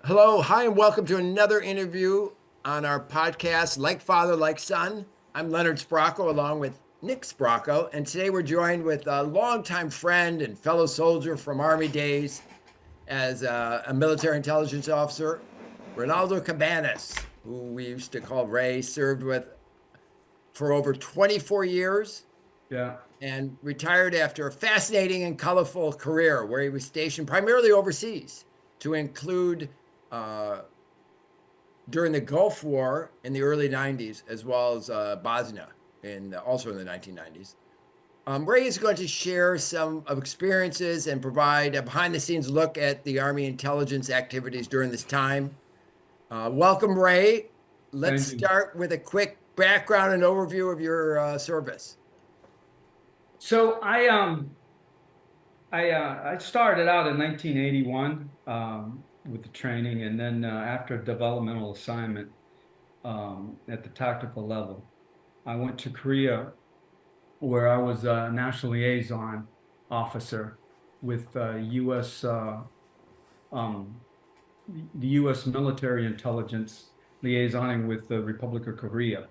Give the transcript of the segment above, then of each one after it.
Hello, hi, and welcome to another interview on our podcast, Like Father, Like Son. I'm Leonard Sprocco along with Nick Sprocco, and today we're joined with a longtime friend and fellow soldier from Army days as a military intelligence officer, Reynaldo Cabanas, who we used to call Ray, served with for over 24 years Yeah. and retired after a fascinating and colorful career where he was stationed primarily overseas to include uh, during the Gulf War in the early 90s, as well as Bosnia also in the 1990s. Ray is going to share some of experiences and provide a behind the scenes look at the Army intelligence activities during this time. Welcome, Ray. Let's Thank you. start with a quick background and overview of your service. So I started out in 1981 with the training, and then after a developmental assignment at the tactical level, I went to Korea where I was a national liaison officer with U.S. Um, the U.S. military intelligence liaisoning with the Republic of Korea.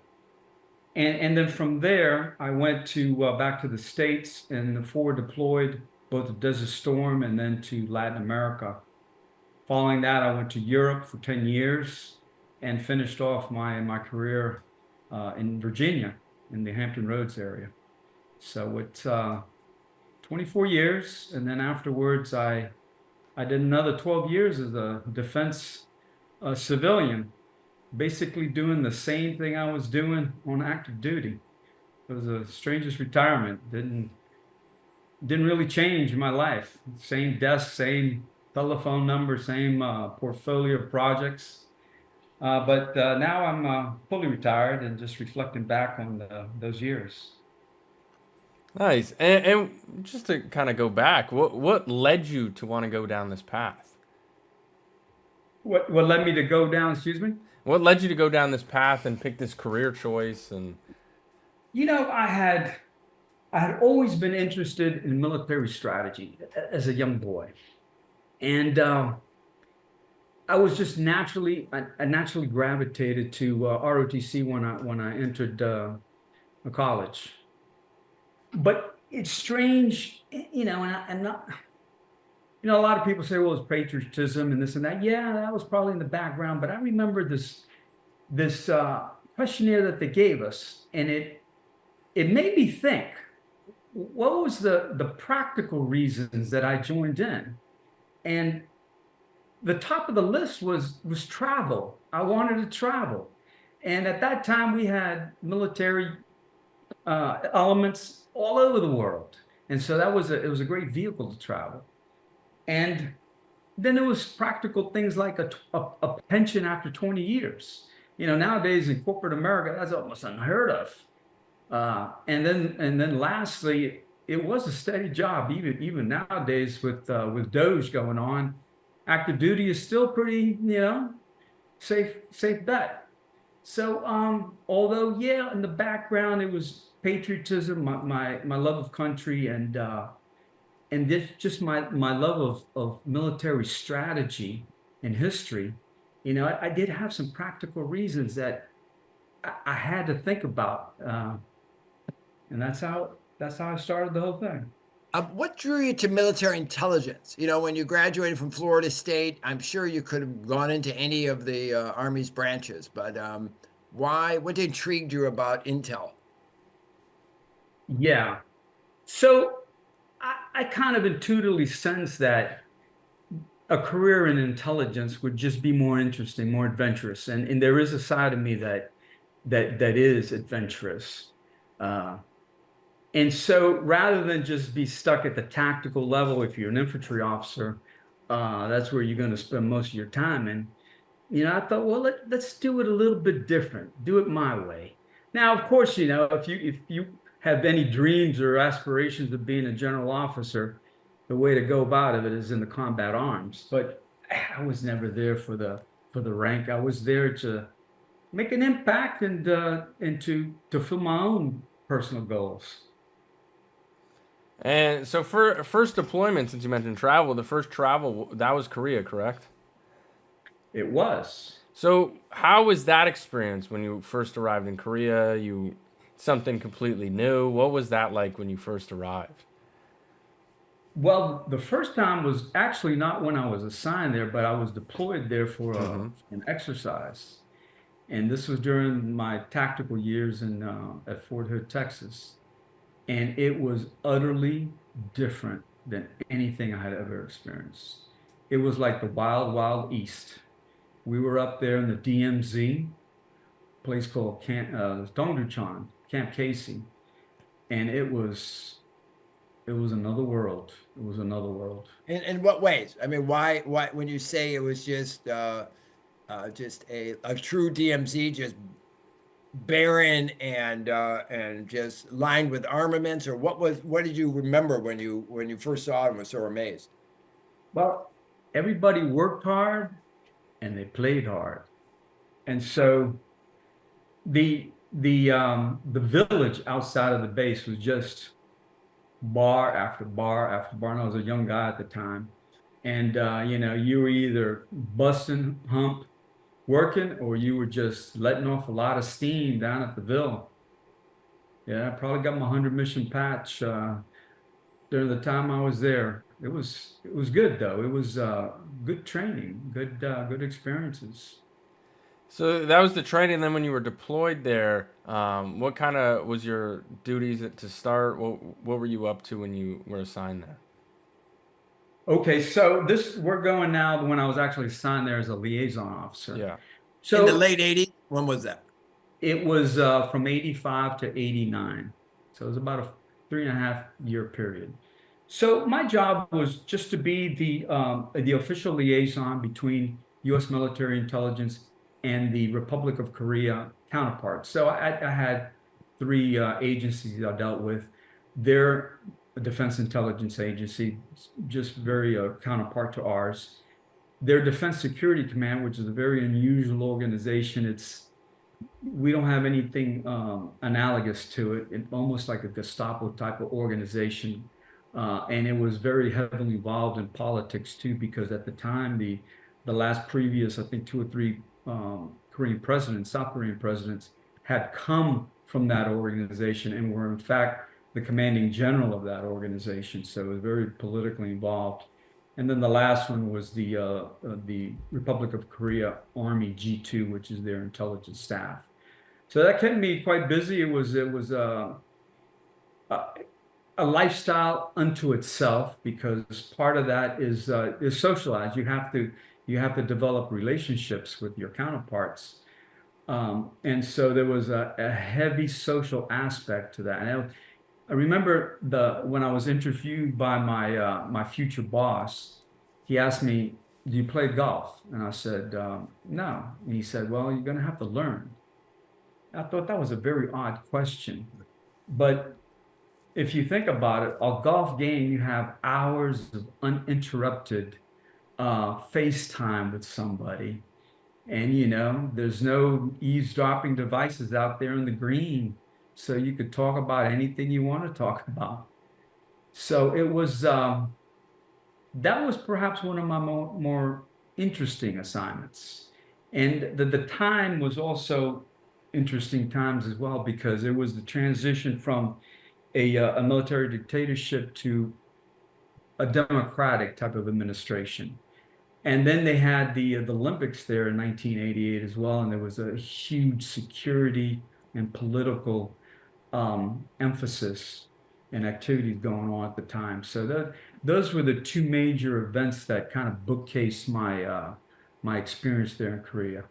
And then from there, I went to back to the States and forward deployed both to Desert Storm and then to Latin America. Following that, I went to Europe for 10 years and finished off my career in Virginia in the Hampton Roads area. So it's 24 years, and then afterwards, I did another 12 years as a defense civilian, basically doing the same thing I was doing on active duty. It was the strangest retirement. Didn't really change my life. Same desk, same telephone number, same portfolio of projects. But now I'm fully retired and just reflecting back on those years. Nice. And just to kind of go back, what led you to want to go down this path? What led me to go down? Excuse me. What led you to go down this path and pick this career choice? And You know, I had always been interested in military strategy as a young boy, and I was just I naturally gravitated to ROTC when I entered college. But it's strange, I'm not, a lot of people say, well, it's patriotism and this and that. Yeah, that was probably in the background, but I remember this questionnaire that they gave us, and it made me think, what was the practical reasons that I joined in? And the top of the list was travel. I wanted to travel. And at that time we had military elements all over the world. And so it was a great vehicle to travel. And then there was practical things like a pension after 20 years. Nowadays in corporate America, that's almost unheard of. And then lastly, it was a steady job, even nowadays with Doge going on. Active duty is still pretty, safe bet. So, although yeah, in the background it was patriotism, my love of country, and this just my love of military strategy and history. I did have some practical reasons that I had to think about, and that's how I started the whole thing. What drew you to military intelligence? You know, when you graduated from Florida State, I'm sure you could have gone into any of the Army's branches, but why? What intrigued you about intel? Yeah. So I kind of intuitively sense that a career in intelligence would just be more interesting, more adventurous, and there is a side of me that is adventurous. Uh, and so rather than just be stuck at the tactical level, if you're an infantry officer, that's where you're going to spend most of your time. And I thought, well, let's do it a little bit different, do it my way. Now, of course, if you have any dreams or aspirations of being a general officer, the way to go about it is in the combat arms. But I was never there for the rank. I was there to make an impact and to fill my own personal goals. so for first deployment, since you mentioned travel, the first travel that was Korea, correct? It was. So, how was that experience when you first arrived in Korea? Something completely new. What was that like when you first arrived? Well, the first time was actually not when I was assigned there, but I was deployed there for Mm-hmm. an exercise. And this was during my tactical years in at Fort Hood, Texas. And it was utterly different than anything I had ever experienced. It was like the wild, wild East. We were up there in the DMZ, place called Dongducheon, Camp Casey, and it was another world. It was another world. In what ways? I mean, why when you say it was just a true DMZ, just barren and just lined with armaments, or what did you remember when you first saw it and were so amazed? Well, everybody worked hard and they played hard. And so the village outside of the base was just bar after bar after bar. And I was a young guy at the time. And you were either busting hump working or you were just letting off a lot of steam down at the Ville. Yeah, I probably got my 100 mission patch during the time I was there. It was good though. It was good training, good experiences. So that was the training. Then when you were deployed there, what kind of was your duties to start? What were you up to when you were assigned there? Okay, so this we're going now when I was actually assigned there as a liaison officer. Yeah. In the So late '80s, when was that? it was from 85 to 89. So it was about a 3.5 year period. So my job was just to be the official liaison between U.S. military intelligence and the Republic of Korea counterparts. So I had three agencies I dealt with. Their Defense Intelligence Agency, just very counterpart to ours. Their Defense Security Command, which is a very unusual organization. We don't have anything analogous to it. It's almost like a Gestapo type of organization. And it was very heavily involved in politics too, because at the time, the last previous, I think, two or three Korean presidents, South Korean presidents, had come from that organization and were in fact the commanding general of that organization. So it was very politically involved. And then the last one was the Republic of Korea Army G2, which is their intelligence staff. So that kept me quite busy. It was a, a lifestyle unto itself because part of that is socialized. You have to develop relationships with your counterparts. And so there was a heavy social aspect to that. And I remember when I was interviewed by my future boss, he asked me, "Do you play golf?" And I said, "No." And he said, "Well, you're going to have to learn." I thought that was a very odd question. But if you think about it, a golf game, you have hours of uninterrupted FaceTime with somebody. And, there's no eavesdropping devices out there in the green. So you could talk about anything you want to talk about. So that was perhaps one of my more interesting assignments. And the time was also interesting times as well because it was the transition from a military dictatorship to a democratic type of administration. And then they had the Olympics there in 1988 as well, and there was a huge security and political emphasis and activities going on at the time. So those were the two major events that kind of bookcase my experience there in Korea.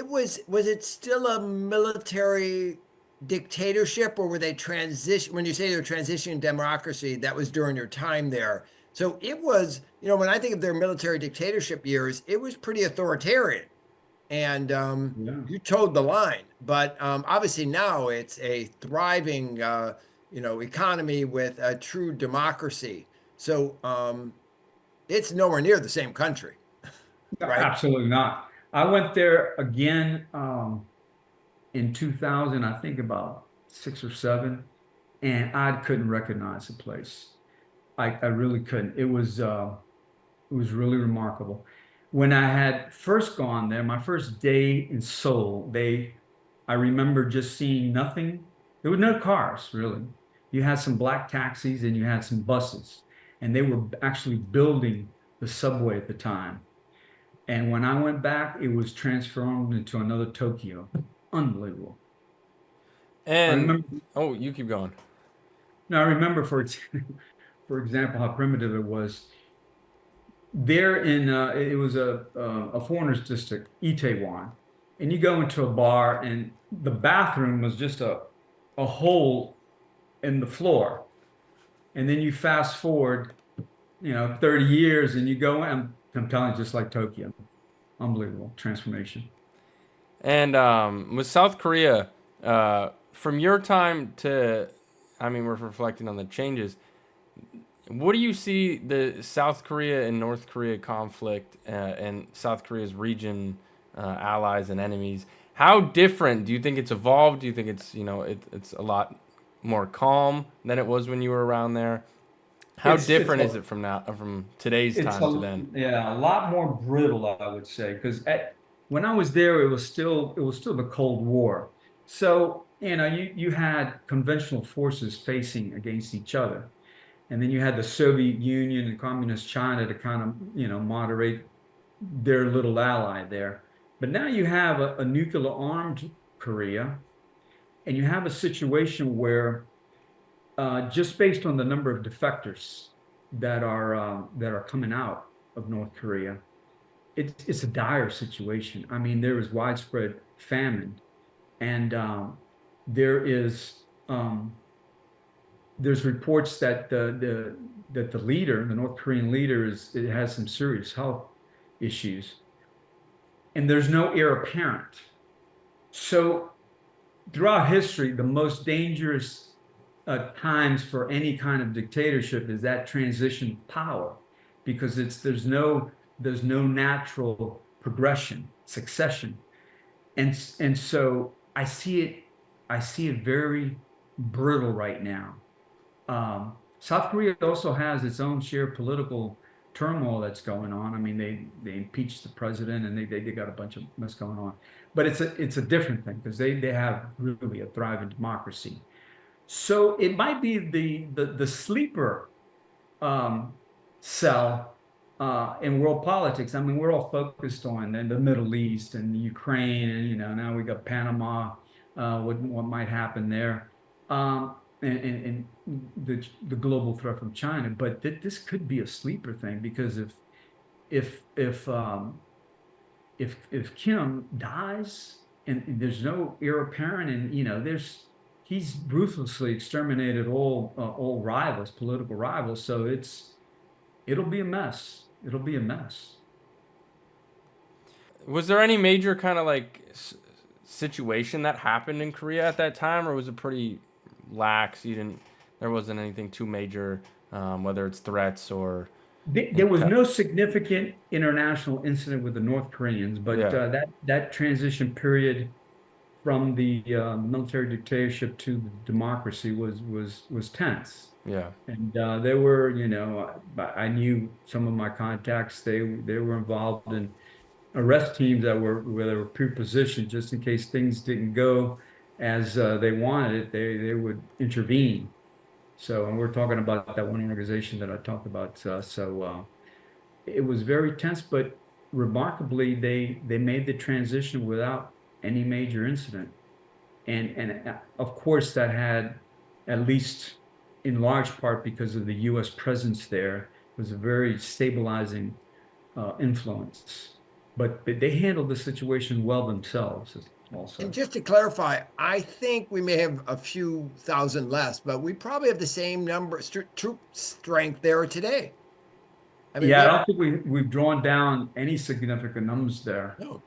Was it still a military dictatorship, or were they transition? When you say they're transitioning democracy, that was during your time there. So it was, when I think of their military dictatorship years, it was pretty authoritarian, and Yeah. you towed the line. But obviously now it's a thriving, economy with a true democracy. So it's nowhere near the same country, right? Absolutely not. I went there again in 2000, I think about 6 or 7, and I couldn't recognize the place. I really couldn't. It was It was really remarkable. When I had first gone there, my first day in Seoul, I remember just seeing nothing. There were no cars, really. You had some black taxis and you had some buses, and they were actually building the subway at the time. And when I went back, it was transformed into another Tokyo. Unbelievable. I And remember, oh, you keep going. now I remember for example, how primitive it was. There in it was a foreigners district, Itaewon, and you go into a bar and the bathroom was just a hole in the floor, and then you fast forward, 30 years, and you go in. I'm telling you, just like Tokyo, unbelievable transformation. And with South Korea, from your time to, I mean, we're reflecting on the changes. What do you see the South Korea and North Korea conflict and South Korea's region, allies and enemies? How different do you think it's evolved? Do you think it's it's a lot more calm than it was when you were around there? How It's different is a it from now from today's it's time to a then? yeah, a lot more brittle, I would say, because when I was there, it was still the Cold War. So, you had conventional forces facing against each other. And then you had the Soviet Union and Communist China to kind of, moderate their little ally there. But now you have a nuclear armed Korea, and you have a situation where just based on the number of defectors that are coming out of North Korea, it's a dire situation. I mean, there is widespread famine, and there is there's reports that the leader, the North Korean leader, it has some serious health issues, and there's no heir apparent. So throughout history, the most dangerous times for any kind of dictatorship is that transition of power, because there's no natural progression, succession, and so I see it very brittle right now. South Korea also has its own share of political turmoil that's going on. I mean, they impeached the president and they got a bunch of mess going on. But it's a different thing because they have really a thriving democracy. So it might be the sleeper um, cell in world politics. I mean, we're all focused on the Middle East and Ukraine, and now we got Panama. What might happen there, and the global threat from China. But this could be a sleeper thing because if if um, if Kim dies and there's no heir apparent, and he's ruthlessly exterminated all rivals, political rivals. So it'll be a mess. It'll be a mess. Was there any major kind of like situation that happened in Korea at that time, or was it pretty lax? You didn't, there wasn't anything too major, whether it's threats or There in was no significant international incident with the North Koreans, but yeah, that transition period from the military dictatorship to the democracy was tense. yeah. And there were, I knew some of my contacts. They were involved in arrest teams where they were pre-positioned just in case things didn't go as they wanted it. They would intervene. So, and we're talking about that one organization that I talked about. It was very tense, but remarkably, they made the transition without any major incident. And of course, that had, at least in large part because of the U.S. presence there, was a very stabilizing influence. But they handled the situation well themselves And also. just to clarify, I think we may have a few thousand less, but we probably have the same number troop strength there today. I mean, Yeah, we I have don't think we've drawn down any significant numbers there. no,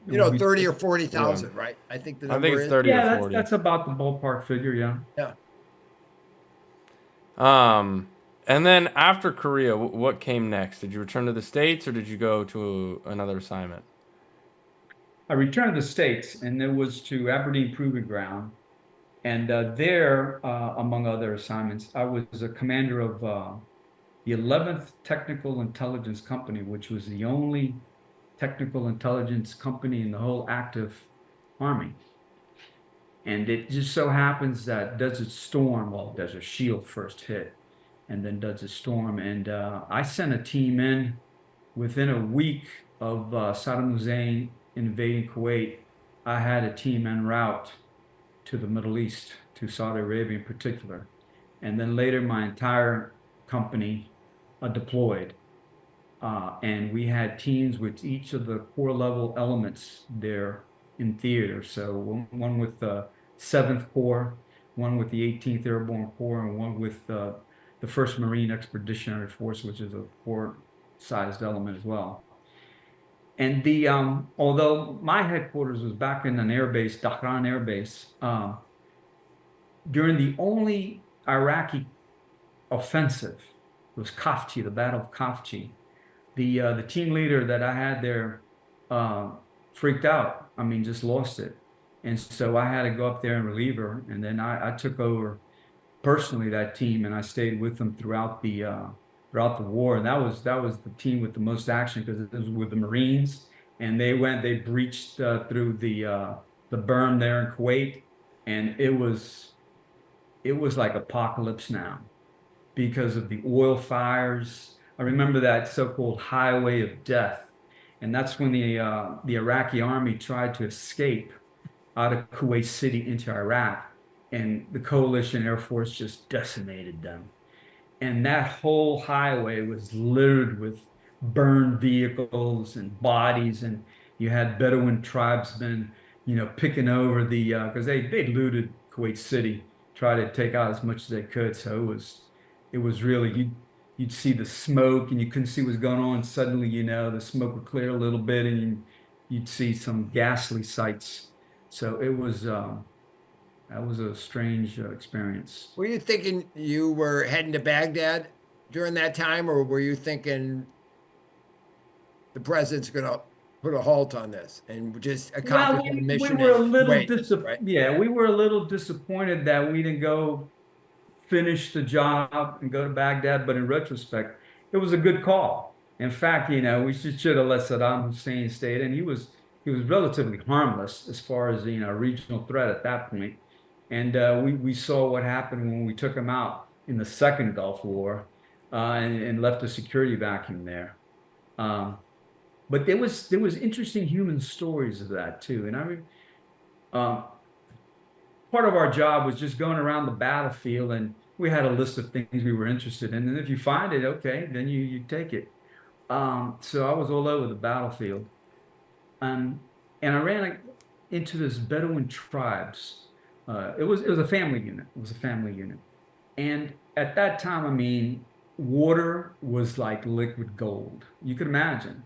We 30 or Yeah. 40,000, right? I think the I think number it's is 30 or Yeah, that's 40. that's about the ballpark figure, yeah. yeah. Um, and then after Korea, what came next? Did you return to the States or did you go to another assignment? I returned to the States, and it was to Aberdeen Proving Ground. And there, among other assignments, I was a commander of the 11th Technical Intelligence Company, which was the only technical intelligence company in the whole active army. And it just so happens that Desert Storm, well, Desert Shield first hit, and then Desert Storm. And I sent a team in within a week of Saddam Hussein invading Kuwait. I had a team en route to the Middle East, to Saudi Arabia in particular. And then later, my entire company deployed. And we had teams with each of the core level elements there in theater. So one with the 7th Corps, one with the 18th Airborne Corps, and one with the 1st Marine Expeditionary Force, which is a corps-sized element as well. And the although my headquarters was back in an airbase, Dhahran Air Base, during the only Iraqi offensive, it was Kafji, the Battle of Kafji. The team leader that I had there freaked out. I mean, just lost it. And so I had to go up there and relieve her. And then I took over personally that team, and I stayed with them throughout the war. And that was the team with the most action, because it was with the Marines, and they breached through the berm there in Kuwait, and it was like apocalypse now because of the oil fires. I remember that so-called highway of death, and that's when the Iraqi army tried to escape out of Kuwait City into Iraq, and the coalition air force just decimated them. And that whole highway was littered with burned vehicles and bodies, and you had Bedouin tribesmen, picking over the because they looted Kuwait City, try to take out as much as they could. So it was really, you'd see the smoke and you couldn't see what's going on. Suddenly, the smoke would clear a little bit, and you'd see some ghastly sights. So that was a strange experience. Were you thinking you were heading to Baghdad during that time, or were you thinking the president's going to put a halt on this and just accomplish the mission? We were a little right? Yeah, we were a little disappointed that we didn't go finish the job and go to Baghdad. But in retrospect, it was a good call. In fact, we should have let Saddam Hussein stay, and he was relatively harmless as far as regional threat at that point. And we saw what happened when we took him out in the second Gulf War, and left a security vacuum there. But there was interesting human stories of that too. And I mean, part of our job was just going around the battlefield, and we had a list of things we were interested in. And if you find it, okay, then you take it. So I was all over the battlefield, and I ran into this Bedouin tribes. It was a family unit. It was a family unit, and at that time, I mean, water was like liquid gold. You could imagine,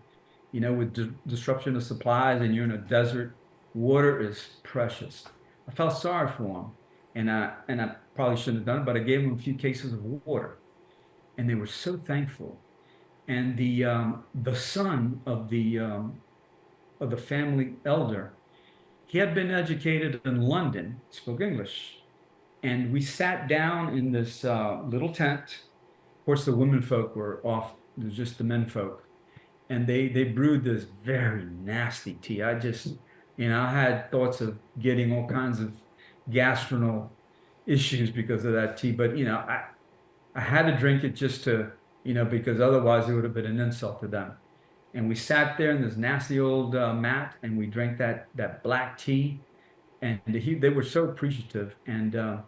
with disruption of supplies, and you're in a desert, water is precious. I felt sorry for them, and I probably shouldn't have done it, but I gave them a few cases of water, and they were so thankful. And the son of the family elder, he had been educated in London, spoke English, and we sat down in this little tent. Of course, the women folk were off; it was just the men folk, and they brewed this very nasty tea. I just, I had thoughts of getting all kinds of gastrointestinal issues because of that tea, but I had to drink it just to, because otherwise it would have been an insult to them. And we sat there in this nasty old mat, and we drank that black tea, and they were so appreciative. And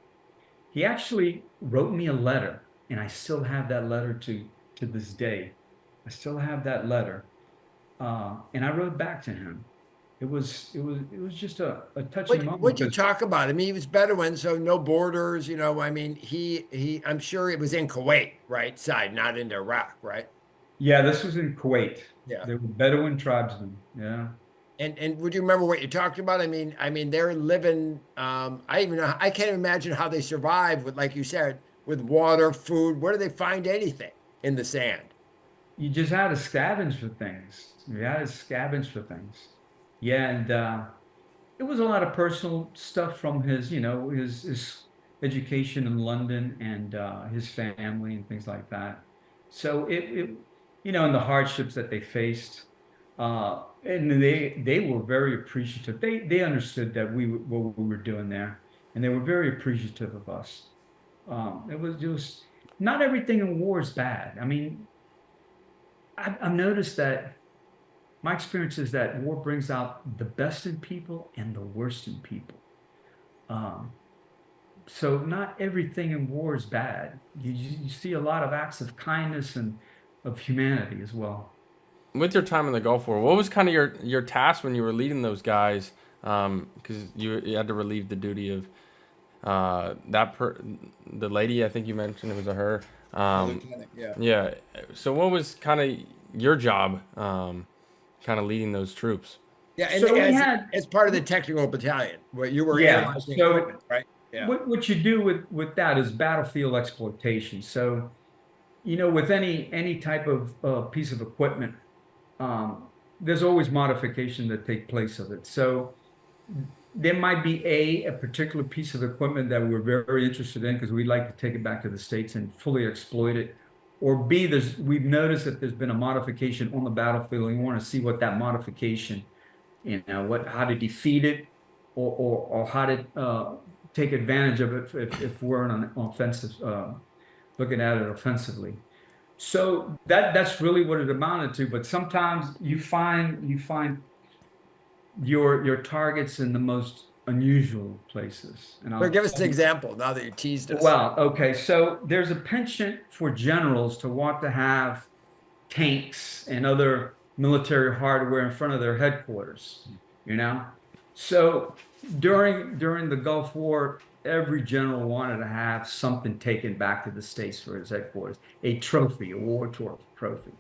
he actually wrote me a letter, and I still have that letter to this day. I still have that letter, and I wrote back to him. It was just a touching moment. What'd you talk about? I mean, he was Bedouin, so no borders. I mean, he. I'm sure it was in Kuwait, right side, not in Iraq, right? Yeah, this was in Kuwait. Yeah. They were Bedouin tribesmen. Yeah. And would you remember what you talked about? I mean, they're living. I can't imagine how they survive with, like you said, with water, food. Where do they find anything in the sand? You just had to scavenge for things. You had to scavenge for things. Yeah, and it was a lot of personal stuff from his, his education in London, and his family and things like that. So and the hardships that they faced, and they were very appreciative. They understood that what we were doing there, and they were very appreciative of us. It was just not everything in war is bad. I mean, I've noticed that my experience is that war brings out the best in people and the worst in people. Um, so not everything in war is bad. You see a lot of acts of kindness and of humanity as well. With your time in the Gulf War, what was kind of your task when you were leading those guys? Because you had to relieve the duty of the lady. I think you mentioned it was a her. Lieutenant, yeah. Yeah. So what was kind of your job, kind of leading those troops? Yeah, and So we had, as part of the technical battalion, where you were yeah. analyzing So equipment, right? Yeah. what you do with that is battlefield exploitation. So with any type of piece of equipment, um, there's always modification that take place of it. So there might be a particular piece of equipment that we're very interested in because we'd like to take it back to the States and fully exploit it. Or B, we've noticed that there's been a modification on the battlefield and we want to see what that modification, how to defeat it or how to take advantage of it if we're on an offensive, looking at it offensively. So that's really what it amounted to. But sometimes you find your targets in the most unusual places. And So give us an example now that you teased us. well, okay, so there's a penchant for generals to want to have tanks and other military hardware in front of their headquarters, you know? So during the Gulf War, every general wanted to have something taken back to the States for his headquarters, a trophy, a war trophy.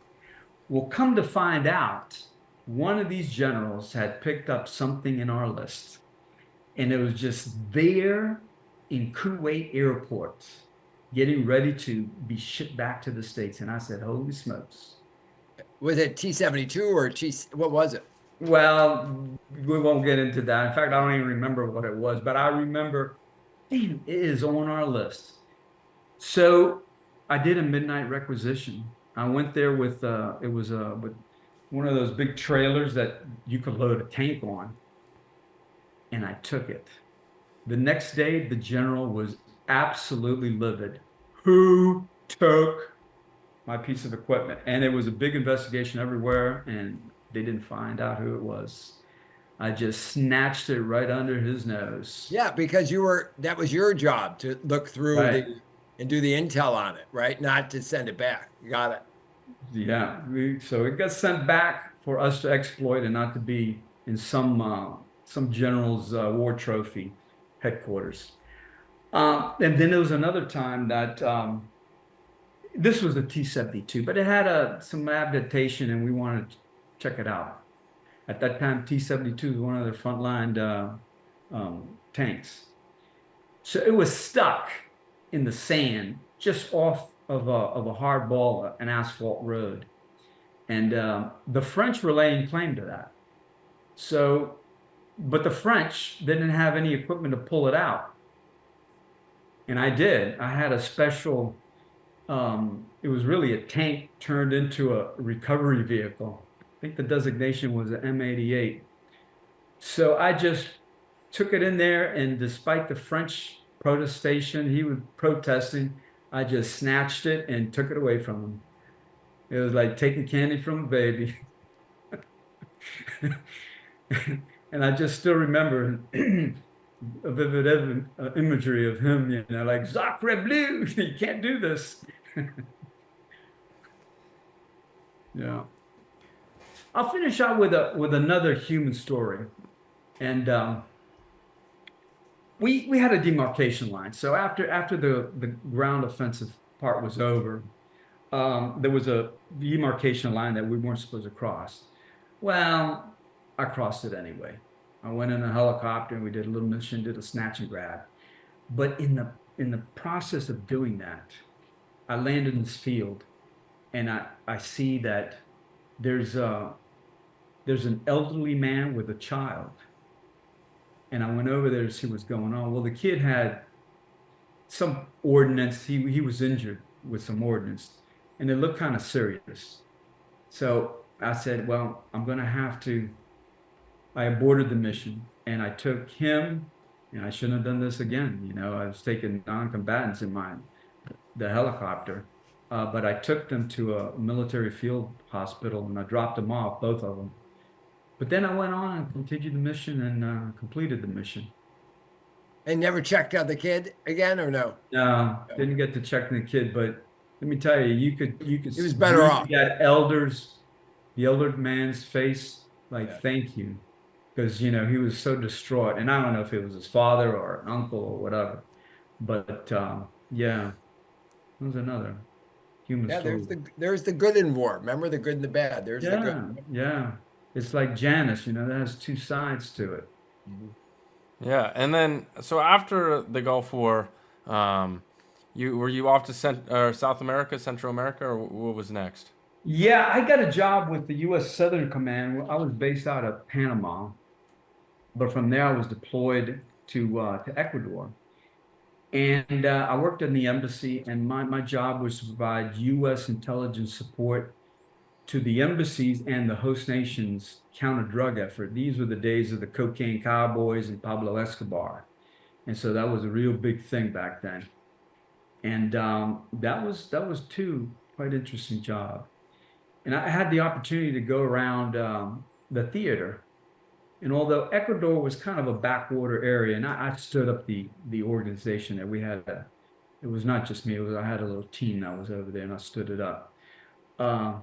Well, come to find out, one of these generals had picked up something in our list, and it was just there in Kuwait airport, getting ready to be shipped back to the States. And I said, holy smokes. Was it T-72 or what was it? Well, we won't get into that. In fact, I don't even remember what it was, but I remember, damn, it is on our list. So I did a midnight requisition. I went there with with one of those big trailers that you could load a tank on, and I took it. The next day, the general was absolutely livid. Who took my piece of equipment? And it was a big investigation everywhere, and they didn't find out who it was. I just snatched it right under his nose. Yeah, because that was your job to look through Right. and do the intel on it, right? Not to send it back. You got it. Yeah, so it got sent back for us to exploit and not to be in some general's war trophy headquarters. And then there was another time that this was a T-72, but it had some adaptation, and we wanted to check it out. At that time, T-72 was one of their frontline tanks. So it was stuck in the sand just off of a hard ball, an asphalt road. And the French were laying claim to that. So, but the French didn't have any equipment to pull it out. And I did. I had a special, it was really a tank turned into a recovery vehicle. I think the designation was an M88. So I just took it in there, and despite the French protestation, he was protesting, I just snatched it and took it away from him. It was like taking candy from a baby. And I just still remember a vivid imagery of him, like, Sacre bleu, you can't do this. Yeah. I'll finish out with another human story. And we had a demarcation line. So after the ground offensive part was over, there was a demarcation line that we weren't supposed to cross. Well, I crossed it anyway. I went in a helicopter and we did a little mission, did a snatch and grab. But in the process of doing that, I landed in this field, and I see that there's an elderly man with a child. And I went over there to see what's going on. Well, the kid had some ordnance. He was injured with some ordnance. and it looked kind of serious. So I said, well, I'm going to have to. I aborted the mission, and I took him, and I shouldn't have done this again. I was taking non-combatants in the helicopter, but I took them to a military field hospital, and I dropped them off, both of them. But then I went on and continued the mission and completed the mission. And never checked on the kid again, or no? No, didn't get to check the kid, but let me tell you, you could He was better read off. the elder man's face, like Yeah. thank you, because he was so distraught, and I don't know if it was his father or an uncle or whatever, but yeah, it was another human Yeah, story. there's the good in war. Remember the good and the bad. There's the good. Yeah, yeah, it's like Janus, that has two sides to it. Mhm. Yeah, and then so after the Gulf War, you off to South America, Central America, or what was next? Yeah, I got a job with the U.S. Southern Command. I was based out of Panama, but from there I was deployed to Ecuador, and I worked in the embassy. And my job was to provide U.S. intelligence support to the embassies and the host nations counter drug effort. These were the days of the cocaine cowboys and Pablo Escobar, and so that was a real big thing back then. And that was two quite interesting jobs. And I had the opportunity to go around the theater. And although Ecuador was kind of a backwater area, and I stood up the organization there. It was not just me. I had a little team that was over there, and I stood it up. Uh,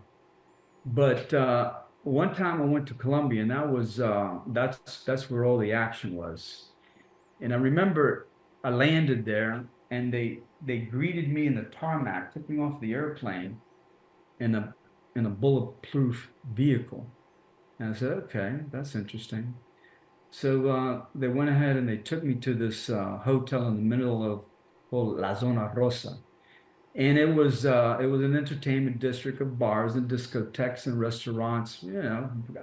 but one time I went to Colombia, and that's where all the action was. And I remember I landed there, and they greeted me in the tarmac, took me off the airplane in a bulletproof vehicle. And I said, okay, that's interesting. So they went ahead and they took me to this hotel in the middle of called La Zona Rosa. And it was an entertainment district of bars and discotheques and restaurants,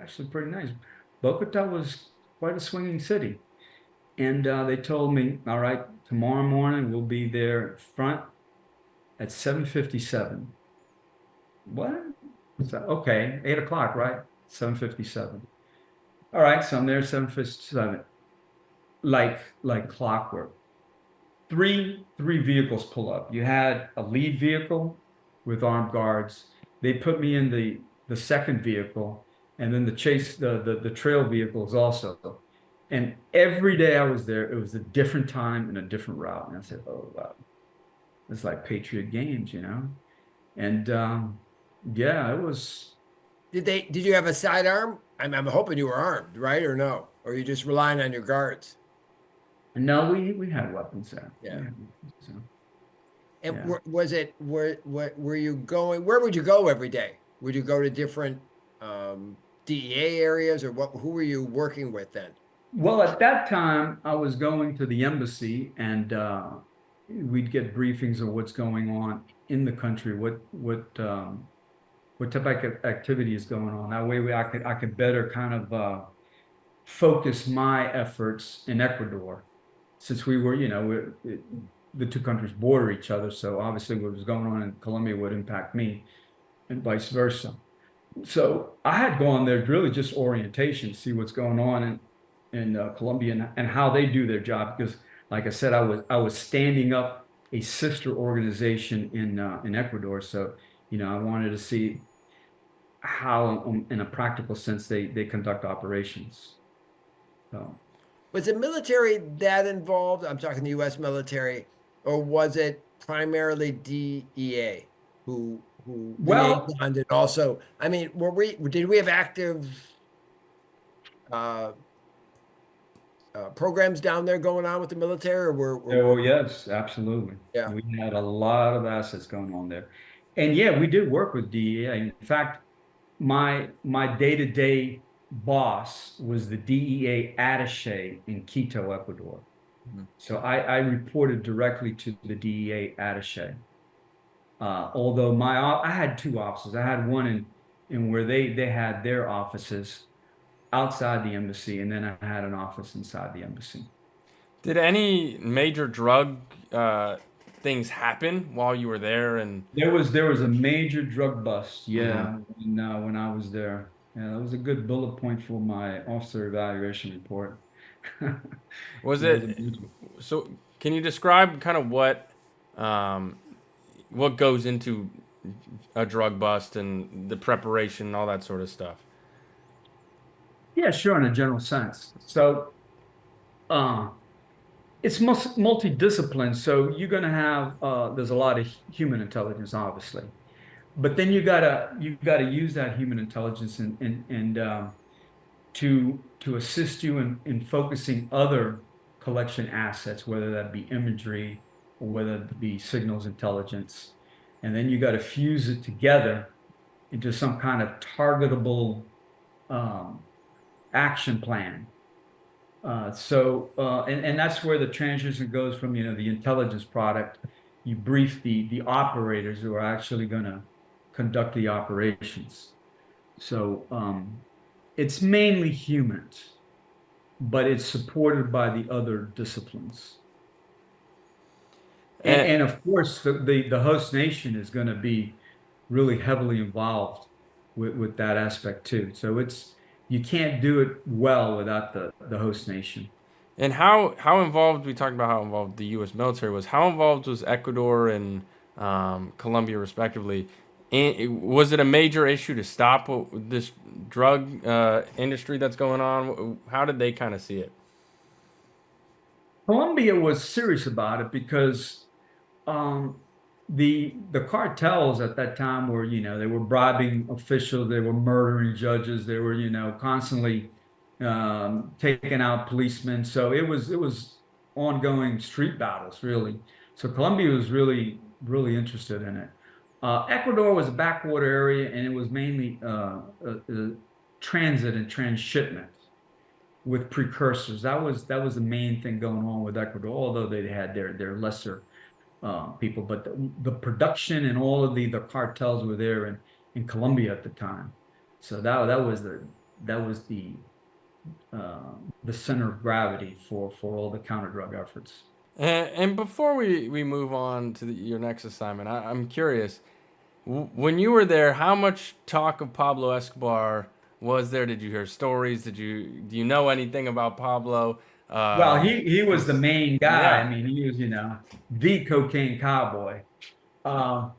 actually pretty nice. Bogota was quite a swinging city. And they told me, all right, tomorrow morning we'll be there front at 7:57. What? So, okay, 8 o'clock, right? 7:57. All right, so I'm there at 7:57, like clockwork. Three vehicles pull up. You had a lead vehicle with armed guards. They put me in the second vehicle, and then the trail vehicles also. And every day I was there, it was a different time and a different route. And I said, oh wow, it's like Patriot Games. And yeah, it was. Did you have a sidearm? I'm hoping you were armed, right? Or no? Or you just relying on your guards? No, we had weapons there. Yeah. So, And yeah. was it were you going? Where would you go every day? Would you go to different DEA areas, or who were you working with then? Well, at that time, I was going to the embassy, and we'd get briefings of what's going on in the country, what type of activity is going on. That way, I could better kind of focus my efforts in Ecuador, since the two countries border each other. So obviously, what was going on in Colombia would impact me, and vice versa. So I had gone there really just orientation, see what's going on in Colombia, and how they do their job. Because, like I said, I was standing up a sister organization in Ecuador. So I wanted to see how, in a practical sense, they conduct operations. So. Was the military that involved? I'm talking the U.S. military, or was it primarily DEA who Well, liaisoned and also? I mean, did we have active uh, programs down there going on with the military, or oh yes, absolutely. yeah? We had a lot of assets going on there, and yeah, we did work with DEA. In fact, my day-to-day boss was the DEA attaché in Quito, Ecuador. Mhm. So I reported directly to the DEA attaché. Although I had two offices. I had one in where they had their offices outside the embassy, and then I had an office inside the embassy. Did any major drug things happen while you were there? And There was a major drug bust, Mhm. yeah, when I was there. Yeah, that was a good bullet point for my officer evaluation report. Was There was a it major. so? Can you describe kind of um, what goes into a drug bust and the preparation and all that sort of stuff? Yeah, sure, in a general sense. So, uh, it's multidiscipline. So you're going to have there's a lot of human intelligence, obviously, but then you gotta use that human intelligence and to assist you in focusing other collection assets, whether that be imagery or whether it be signals intelligence, and then you got to fuse it together into some kind of targetable um, action plan. And that's where the transition goes from, the intelligence product. You brief the operators who are actually going to conduct the operations. So it's mainly humans, but it's supported by the other disciplines. And, And, and of course, the host nation is going to be really heavily involved with that aspect too. So you can't do it well without the host nation. and how involved, we talked about how involved the U.S. military was. How involved was Ecuador and Colombia, respectively? And was it a major issue to stop this drug industry that's going on? How did they kind of see it? Colombia was serious about it because um, the cartels at that time were, they were bribing officials, they were murdering judges, they were, constantly taking out policemen. So it was ongoing street battles, really. So Colombia was really, really interested in it. Ecuador was a backwater area, and it was mainly transit and transshipment with precursors. That was the main thing going on with Ecuador, although they had their lesser people, but the production and all of the cartels were there in Colombia at the time. So that was the center of gravity for all the counter drug efforts. And before we move on to your next assignment, I'm curious. When you were there, how much talk of Pablo Escobar was there? Did you hear stories? Do you know anything about Pablo? Well, he was the 'Cause- main guy. I yeah. mean, he was, the cocaine cowboy. Um,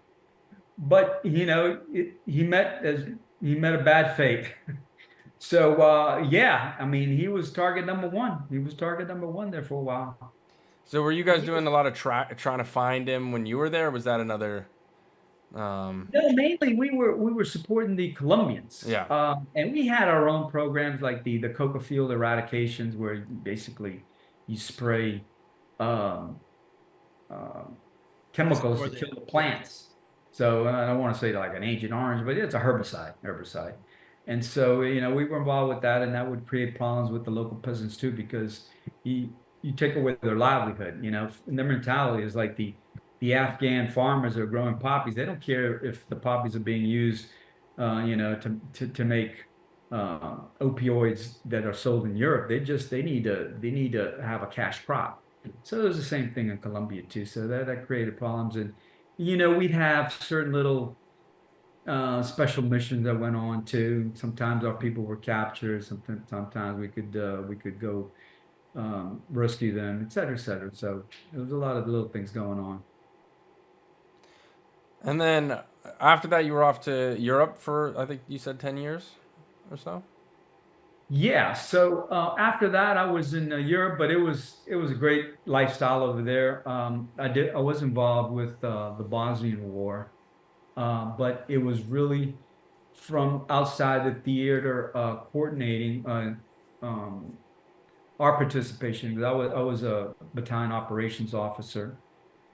but he met a bad fate. So yeah, I mean, he was target number one. He was target number one there for a while. So were you And guys he doing was a lot of trying to find him when you were there? Or was that another? Um, No, mainly we were supporting the Colombians, yeah. and we had our own programs like the coca field eradications, where basically you spray um, uh, chemicals Or to the kill the yeah. plants. So I don't want to say like an Agent Orange, but it's a herbicide. And so, we were involved with that, and that would create problems with the local peasants too, because you take away their livelihood, and their mentality is like the Afghan farmers are growing poppies. They don't care if the poppies are being used, to make opioids that are sold in Europe. They need to have a cash crop. So it was the same thing in Colombia too. So that created problems, and we'd have certain little special missions that went on too. Sometimes our people were captured. Sometimes we could go rescue them, et cetera, et cetera. So there was a lot of little things going on. And then after that, you were off to Europe for, I think you said, 10 years or so. Yeah. So after that, I was in Europe, but it was a great lifestyle over there. I was involved with the Bosnian War. But it was really from outside the theater coordinating um, our participation. Because I was a battalion operations officer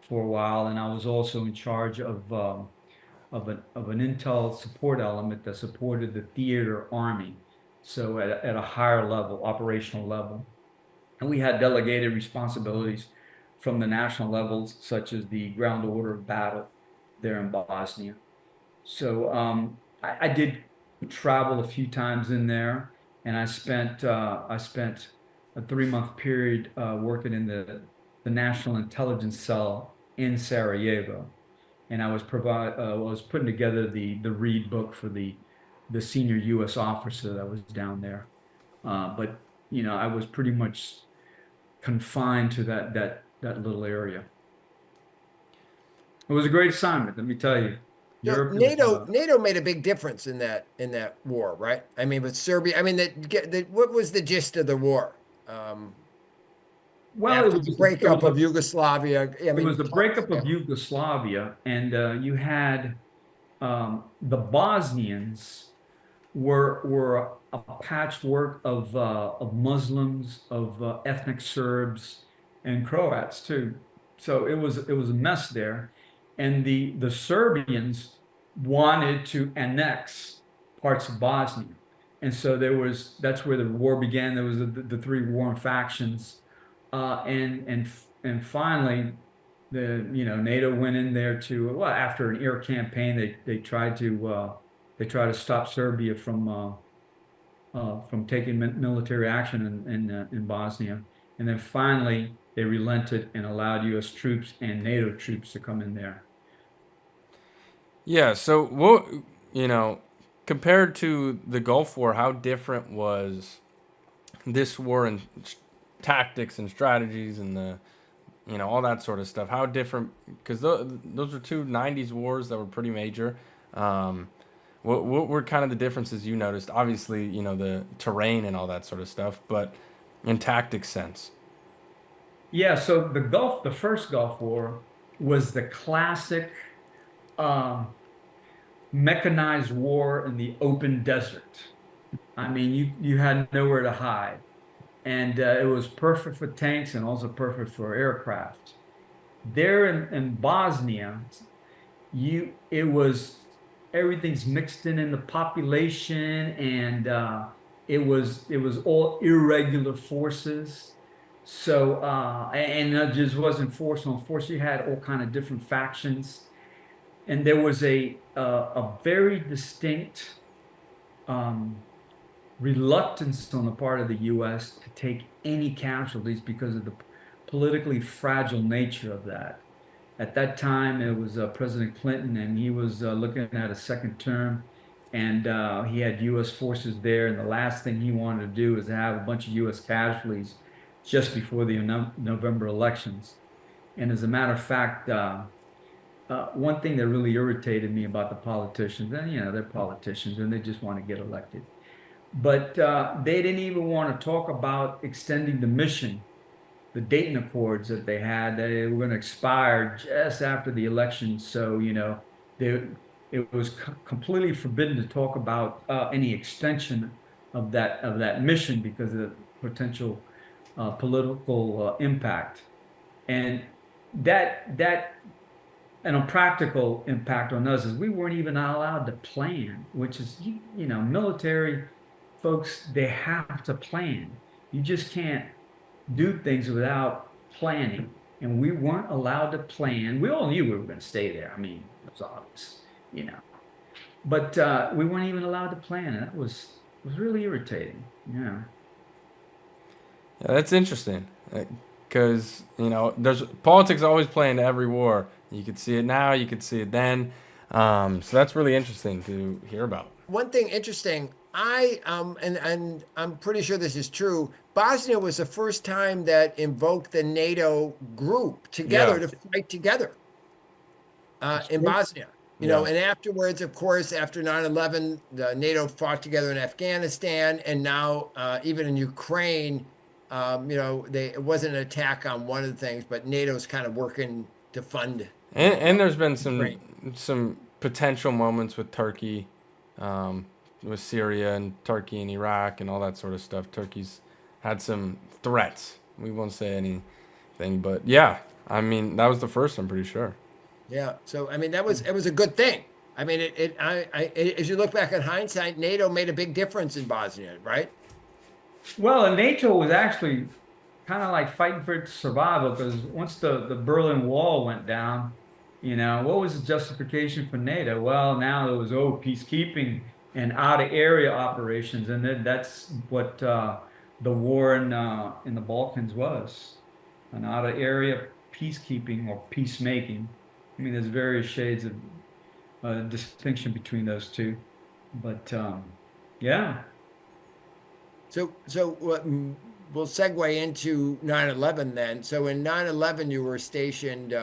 for a while, and I was also in charge of an intel support element that supported the theater army. So at a higher level, operational level, and we had delegated responsibilities from the national levels, such as the ground order of battle there in Bosnia. So I did travel a few times in there, and I spent a 3 month period working in the National Intelligence Cell in Sarajevo, and I was putting together the read book for the senior U.S. officer that was down there. But I was pretty much confined to that little area. It was a great assignment, let me tell you. So Europe is NATO made a big difference in that war, right? I mean, with Serbia, I mean, what was the gist of the war? well, After the breakup of Yugoslavia, I it mean, was the breakup of Yugoslavia, and you had the Bosnians were a patchwork of Muslims, of ethnic Serbs, and Croats too. So it was a mess there, and the Serbians wanted to annex parts of Bosnia, and so that's where the war began. There was the three warring factions, and finally NATO went in there to, well, after an air campaign they tried to stop Serbia from taking military action in Bosnia, and then finally they relented and allowed U.S. troops and NATO troops to come in there. Yeah. So what compared to the Gulf War, how different was this war in tactics and strategies and the all that sort of stuff? How different? Because those were two '90s wars that were pretty major. Um, what were kind of the differences you noticed? Obviously, the terrain and all that sort of stuff, but in tactics sense. Yeah, so the first Gulf War was the classic um, mechanized war in the open desert. I mean, you had nowhere to hide, and it was perfect for tanks and also perfect for aircraft. There in Bosnia, it was everything's mixed in the population, and it was all irregular forces. So and it just wasn't force on force. You had all kind of different factions, and there was a very distinct um, reluctance on the part of the U.S. to take any casualties because of the politically fragile nature of that. At that time, it was President Clinton, and he was looking at a second term, and he had U.S. forces there. And the last thing he wanted to do was have a bunch of U.S. casualties just before the November elections. And as a matter of fact, one thing that really irritated me about the politicians, and they're politicians and they just want to get elected, but they didn't even want to talk about extending the mission, the Dayton Accords that they had. They were going to expire just after the election. So, they, it was completely forbidden to talk about any extension of that mission because of the potential political impact. And that and a practical impact on us is we weren't even allowed to plan, which is, military folks, they have to plan. You just can't do things without planning. And we weren't allowed to plan. We all knew we were going to stay there. I mean, it was obvious. But we weren't even allowed to plan. And that was really irritating. Yeah. Yeah, that's interesting. Because there's politics always play into every war. You could see it now. You could see it then. So that's really interesting to hear about. One thing interesting, and I'm pretty sure this is true. Bosnia was the first time that invoked the NATO group together Yeah. to fight together in True. Bosnia. Yeah. And afterwards, of course, after 9/11, the NATO fought together in Afghanistan, and now even in Ukraine, it wasn't an attack on one of the things, but NATO's kind of working to fund And there's been Ukraine. some potential moments with Turkey, um, with Syria and Turkey and Iraq and all that sort of stuff. Turkey's had some threats. We won't say anything, but yeah, I mean that was the first. I'm pretty sure. Yeah. So I mean, it was a good thing. I mean, as you look back in hindsight, NATO made a big difference in Bosnia, right? Well, and NATO was actually kind of like fighting for its survival because once the Berlin Wall went down, what was the justification for NATO? Well, now it was, peacekeeping and out of area operations, and then that's what the war in the Balkans was, an out of area peacekeeping or peacemaking. I mean, there's various shades of distinction between those two, but yeah. So what, we'll segue into 9/11 then. So in 9/11, you were stationed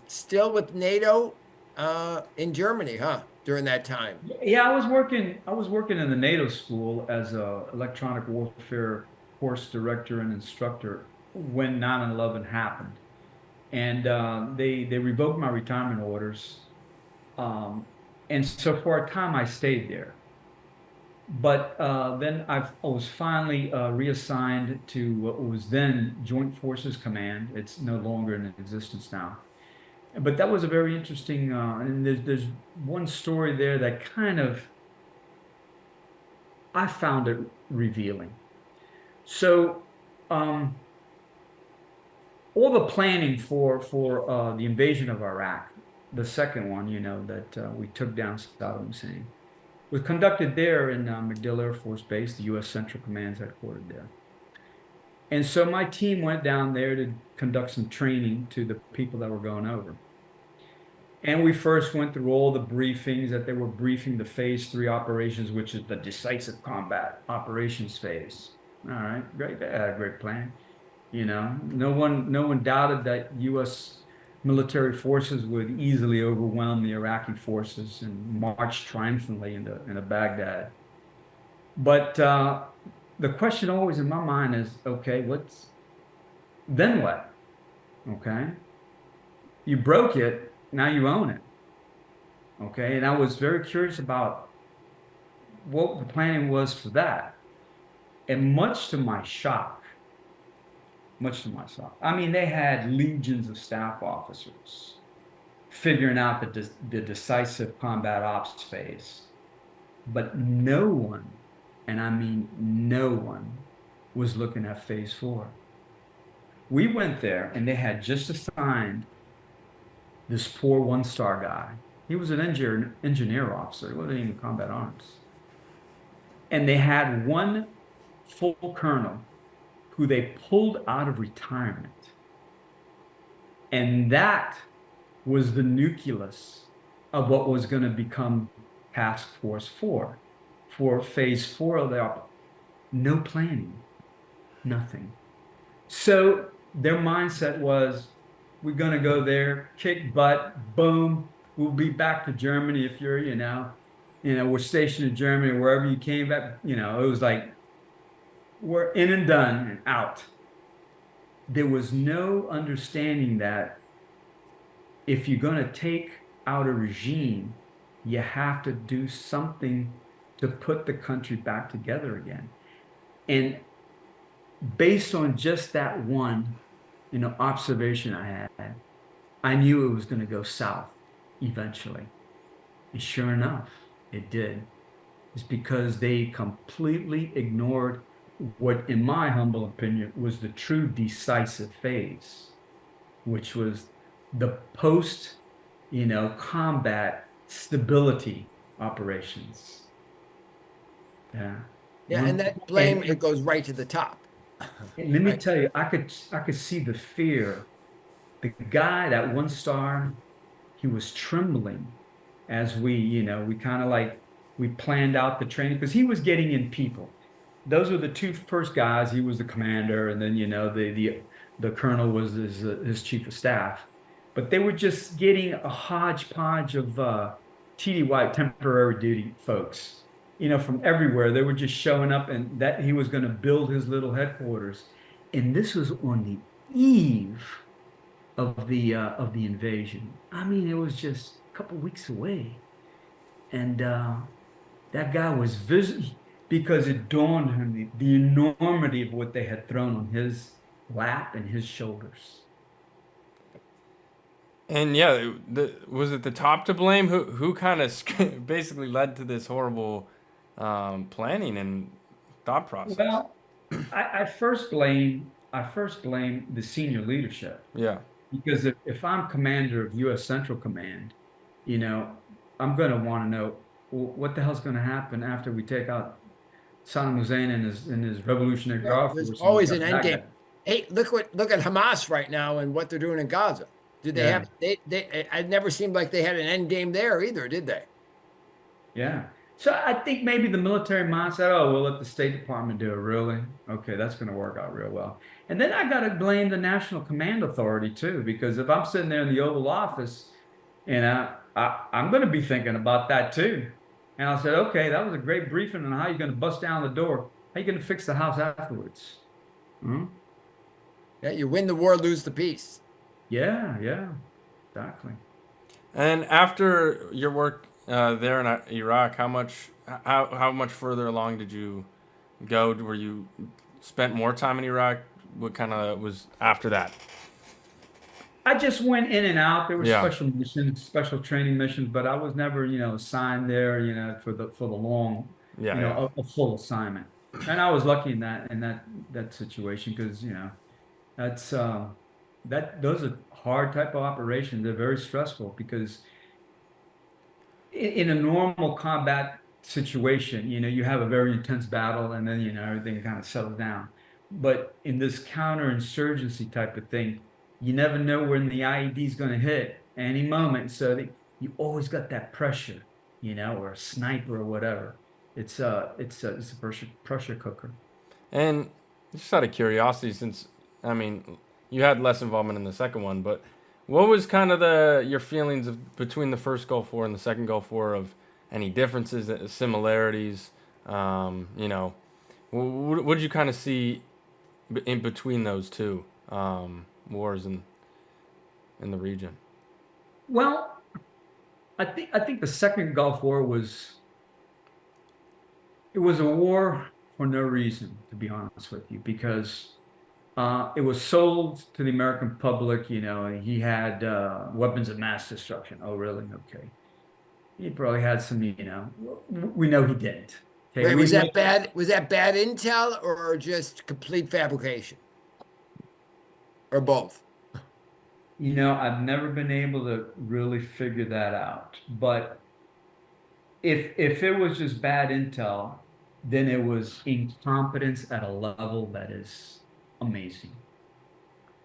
still with NATO in Germany, huh? During that time. Yeah, I was working in the NATO school as a electronic warfare course director and instructor when 9/11 happened. And they revoked my retirement orders. Um, and so for a time I stayed there. But then I was finally reassigned to what was then Joint Forces Command. It's no longer in existence now. But that was a very interesting, and there's one story there that kind of I found it revealing. So, um, all the planning for the invasion of Iraq, the second one, that we took down Saddam Hussein, was conducted there in MacDill Air Force Base, the U.S. Central Command's headquartered there. And so my team went down there to conduct some training to the people that were going over. And we first went through all the briefings that they were briefing the phase 3 operations, which is the decisive combat operations phase. All right, great, they had a great plan. No one doubted that U.S. military forces would easily overwhelm the Iraqi forces and march triumphantly into Baghdad. But the question always in my mind is, okay, then what? Okay, you broke it, now you own it. Okay, and I was very curious about what the planning was for that. And I mean, they had legions of staff officers figuring out the decisive combat ops phase. But no one, and I mean no one, was looking at phase 4. We went there and they had just assigned this poor one-star guy. He was an engineer officer. He wasn't even combat arms. And they had one full colonel who they pulled out of retirement. And that was the nucleus of what was going to become Task Force 4 for phase 4 of the op. No planning, nothing. So their mindset was, we're going to go there, kick butt, boom, we'll be back to Germany if you're, we're stationed in Germany, wherever you came back, it was like, we're in and done and out. There was no understanding that if you're going to take out a regime, you have to do something to put the country back together again. And based on just that one, observation I had, I knew it was going to go south eventually. And sure enough, it did. It's because they completely ignored what, in my humble opinion, was the true decisive phase, which was the post, combat stability operations. Yeah. Yeah, and that blame, it goes right to the top. And let me Right. tell you, I could see the fear. The guy, that one star, he was trembling as we kind of like, we planned out the training because he was getting in people. Those were the two first guys. He was the commander, and then the colonel was his chief of staff. But they were just getting a hodgepodge of TDY, temporary duty folks, from everywhere. They were just showing up, and that he was going to build his little headquarters. And this was on the eve of the invasion. I mean, it was just a couple weeks away, and that guy was because it dawned on him the enormity of what they had thrown on his lap and his shoulders. And yeah, was it the top to blame? Who kind of basically led to this horrible planning and thought process? Well, I first blame the senior leadership. Yeah. Because if I'm commander of U.S. Central Command, I'm going to want to know, well, what the hell's going to happen after we take out Saddam Hussein and his Revolutionary Guard There's force. always an end game. Hey, look at Hamas right now and what they're doing in Gaza. Did they Yeah. have they it never seemed like they had an end game there either, did they? Yeah. So I think maybe the military mindset, oh, we'll let the State Department do it. Really? Okay, that's going to work out real well. And then I got to blame the National Command Authority too, because if I'm sitting there in the Oval Office, and I'm going to be thinking about that too. And I said, okay, that was a great briefing on how you're going to bust down the door. How you going to fix the house afterwards? Hmm. Yeah, you win the war, lose the peace. Yeah, yeah, exactly. And after your work there in Iraq, how much further along did you go? Were you spent more time in Iraq? What kind of was after that? I just went in and out. There were Yeah, special missions, special training missions, but I was never, assigned there, for the long, yeah, yeah. a full assignment. And I was lucky in that situation because, that's those are hard type of operations. They're very stressful because in a normal combat situation, you have a very intense battle and then, everything kind of settles down. But in this counterinsurgency type of thing, you never know when the IED is going to hit any moment. So you always got that pressure, or a sniper or whatever. It's a pressure cooker. And just out of curiosity, since I mean, you had less involvement in the second one, but what was kind of your feelings between the first Gulf War and the second Gulf War of any differences, similarities? What did you kind of see in between those two wars in the region? Well, I think the second Gulf War was a war for no reason, to be honest with you, because it was sold to the American public, and he had weapons of mass destruction. Oh, really? Okay. He probably had some, we know he didn't. Okay, Wait, we was know, that bad? Was that bad intel or just complete fabrication? Or both? I've never been able to really figure that out. But if it was just bad intel, then it was incompetence at a level that is amazing.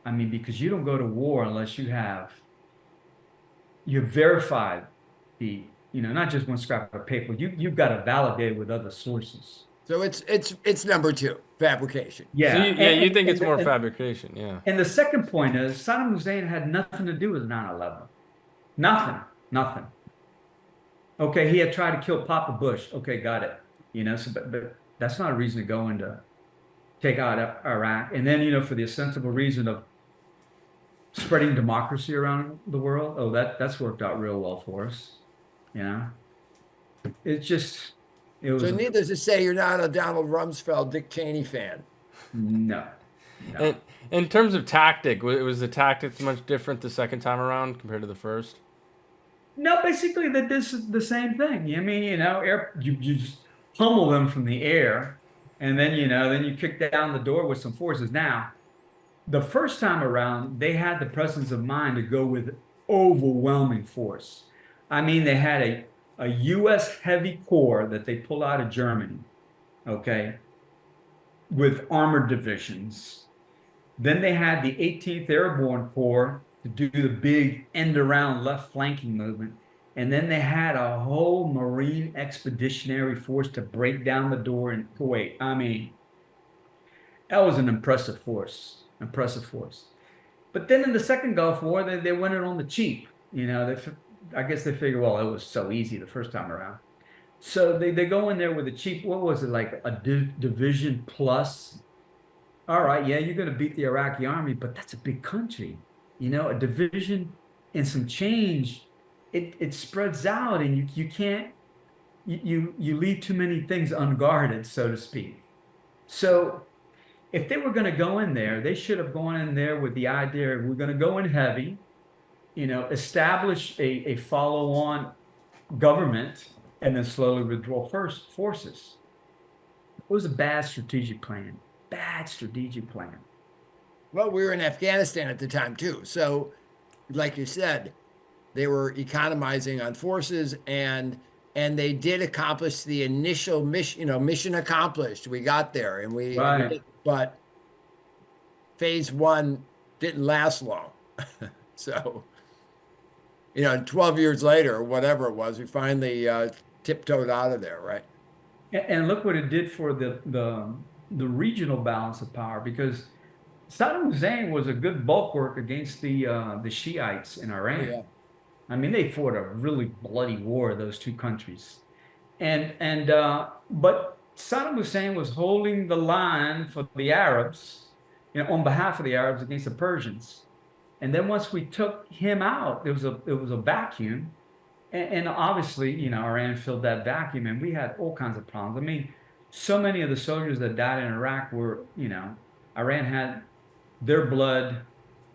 I mean, because you don't go to war unless you've verified not just one scrap of paper. You've got to validate it with other sources. So it's number two, fabrication. So Yeah, you think it's and, more and, fabrication? Yeah. and the second point is Saddam Hussein had nothing to do with 9/11. Nothing, nothing. Okay, he had tried to kill Papa Bush. Okay, got it. But that's not a reason to go into take out Iraq. And then, for the ostensible reason of spreading democracy around the world. Oh, that's worked out real well for us. Yeah. It's just, it was So needless to say, you're not a Donald Rumsfeld, Dick Cheney fan. no, no. And in terms of tactic, was the tactics much different the second time around compared to the first? No, basically that this is the same thing. I mean, you just pummel them from the air, and then you kick down the door with some forces. Now, the first time around, they had the presence of mind to go with overwhelming force. I mean, they had a U.S. heavy corps that they pulled out of Germany, okay, with armored divisions. Then they had the 18th Airborne Corps to do the big end around left flanking movement. And then they had a whole Marine Expeditionary Force to break down the door in Kuwait. I mean, that was an impressive force, impressive force. But then in the second Gulf War, they went it on the cheap. I guess they figured, well, it was so easy the first time around. So they go in there with a cheap, what was it, like a division plus? All right, yeah, you're going to beat the Iraqi army, but that's a big country. A division and some change, it spreads out, and you can't you leave too many things unguarded, so to speak. So if they were going to go in there, they should have gone in there with the idea we're going to go in heavy, establish a follow-on government, and then slowly withdraw first forces. It was a bad strategic plan. Bad strategic plan. Well, we were in Afghanistan at the time too. So, like you said, they were economizing on forces and they did accomplish the initial mission, mission accomplished. We got there and we Right. did, but phase one didn't last long. So, 12 years later, or whatever it was, we finally tiptoed out of there, right? And look what it did for the regional balance of power, because Saddam Hussein was a good bulwark against the Shiites in Oh, Iran. yeah. I mean, they fought a really bloody war, those two countries. But Saddam Hussein was holding the line for the Arabs, on behalf of the Arabs against the Persians. And then once we took him out, it was a vacuum. And obviously, Iran filled that vacuum, and we had all kinds of problems. I mean, so many of the soldiers that died in Iraq were, Iran had their blood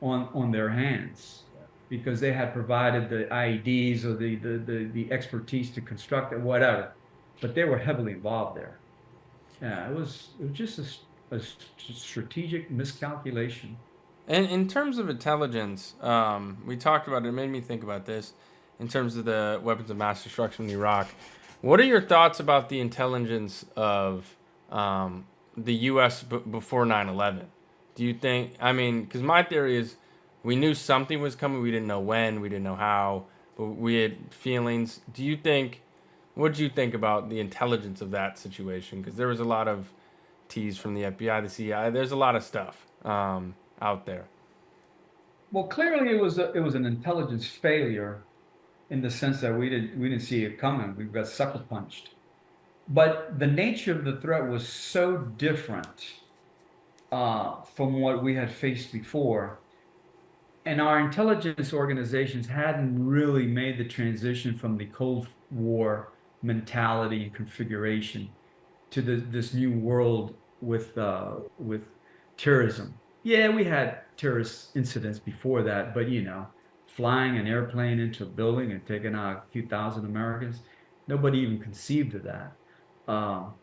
on their hands because they had provided the IEDs or the expertise to construct it, whatever. But they were heavily involved there. Yeah, it was just a strategic miscalculation. And in terms of intelligence, we talked about it. It made me think about this in terms of the weapons of mass destruction in Iraq. What are your thoughts about the intelligence of the U.S. Before 9/11? Do you think? I mean, because my theory is we knew something was coming. We didn't know when. We didn't know how. But we had feelings. Do you think? What do you think about the intelligence of that situation? Because there was a lot of tease from the FBI, the CIA. There's a lot of stuff out there. Well, clearly it was an intelligence failure in the sense that we didn't see it coming. We got sucker punched. But the nature of the threat was so different from what we had faced before, and our intelligence organizations hadn't really made the transition from the Cold War mentality and configuration to this new world with terrorism. Yeah, we had terrorist incidents before that, but flying an airplane into a building and taking out a few thousand Americans, nobody even conceived of that. Um,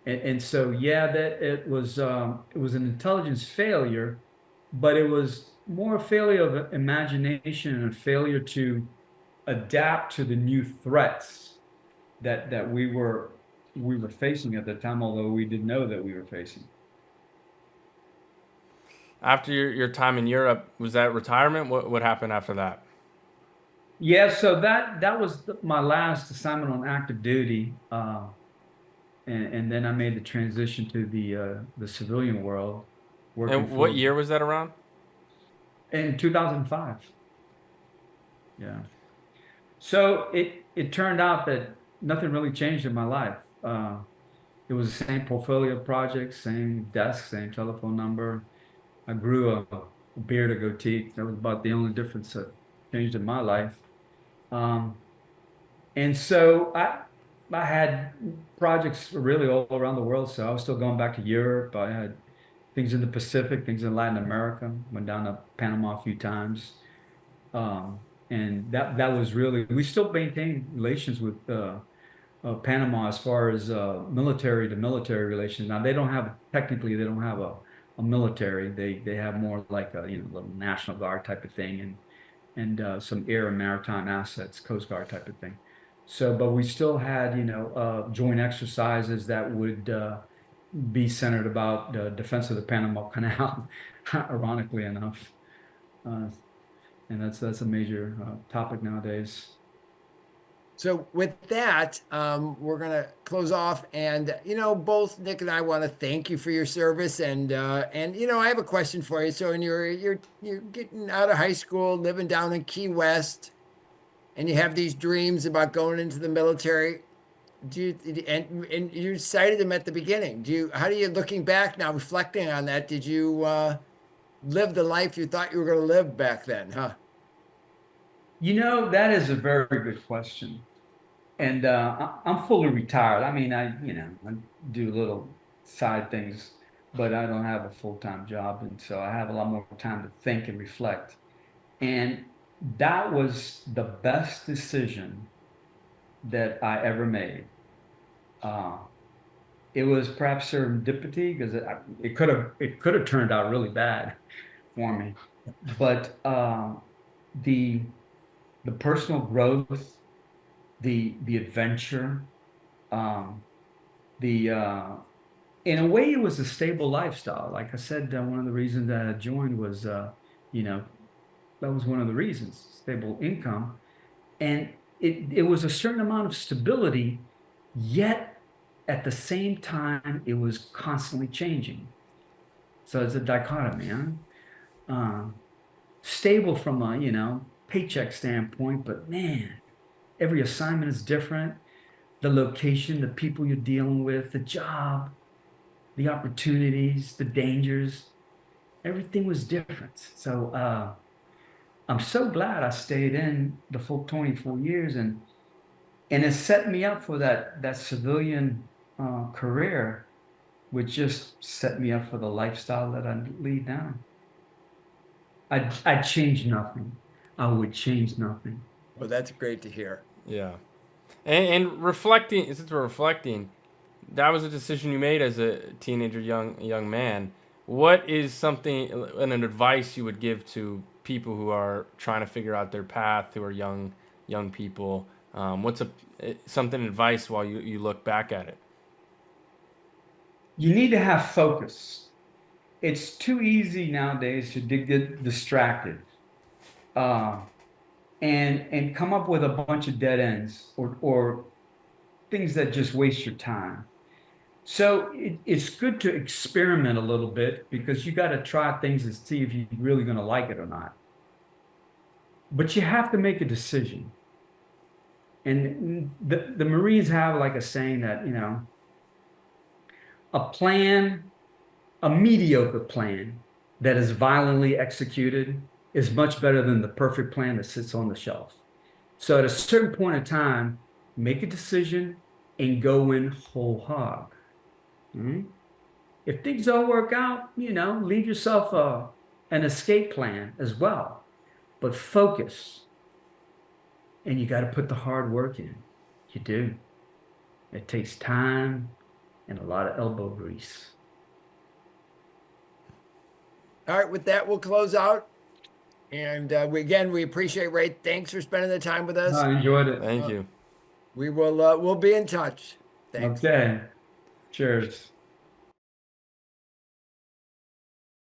and so yeah, that it was an intelligence failure, but it was more a failure of imagination and a failure to adapt to the new threats that we were facing at the time, although we didn't know that we were facing. After your time in Europe, was that retirement? What happened after that? Yeah, so that was my last assignment on active duty, and then I made the transition to the civilian world, working And what for year was that around? in 2005. Yeah. So it turned out that nothing really changed in my life. It was the same portfolio project, same desk, same telephone number. I grew a beard, a goatee. That was about the only difference that changed in my life. Um, and so I had projects really all around the world. So I was still going back to Europe. I had things in the Pacific, things in Latin America. Went down to Panama a few times. Um, and that was really, we still maintain relations with Panama as far as military to military relations. Now they don't have a military. They have more like a little National Guard type of thing, and some air and maritime assets, Coast Guard type of thing. So, but we still had joint exercises that would be centered about the defense of the Panama Canal, ironically enough. Uh, and that's a major topic nowadays. So with that, we're gonna close off, and both Nick and I want to thank you for your service, and I have a question for you. So, when you're getting out of high school, living down in Key West, and you have these dreams about going into the military, do you and you cited them at the beginning. How do you, looking back now, reflecting on that, did you live the life you thought you were going to live back then, huh? That is a very good question. And I'm fully retired. I mean, I do little side things, but I don't have a full-time job, and so I have a lot more time to think and reflect. And that was the best decision that I ever made. Uh, it was perhaps serendipity because it could have turned out really bad for me, but the the personal growth, the adventure, um, the in a way, it was a stable lifestyle. Like I said, one of the reasons that I joined was, you know, that was one of the reasons, stable income. And it was a certain amount of stability, yet at the same time, it was constantly changing. So it's a dichotomy, huh? Stable from a, paycheck standpoint, but man, every assignment is different. The location, the people you're dealing with, the job, the opportunities, the dangers, everything was different. So I'm so glad I stayed in the full 24 years, and it set me up for that civilian career, which just set me up for the lifestyle that I lead now. I'd change nothing. I would change nothing. Well, that's great to hear. Yeah. And reflecting, since we're reflecting, that was a decision you made as a teenager, young man. What is something, an advice you would give to people who are trying to figure out their path, who are young people? What's something advice while you look back at it? You need to have focus. It's too easy nowadays to get distracted, uh, and come up with a bunch of dead ends or things that just waste your time. So it's good to experiment a little bit, because you got to try things and see if you're really going to like it or not. But you have to make a decision. And the Marines have like a saying that, a plan, a mediocre plan that is violently executed is much better than the perfect plan that sits on the shelf. So at a certain point in time, make a decision and go in whole hog. If things don't work out, leave yourself an escape plan as well. But focus, and you got to put the hard work in. You do. It takes time and a lot of elbow grease. All right, with that, we'll close out. And we appreciate Ray. Thanks for spending the time with us. I enjoyed it. Thank you. We will we'll be in touch. Thanks. Okay. Cheers.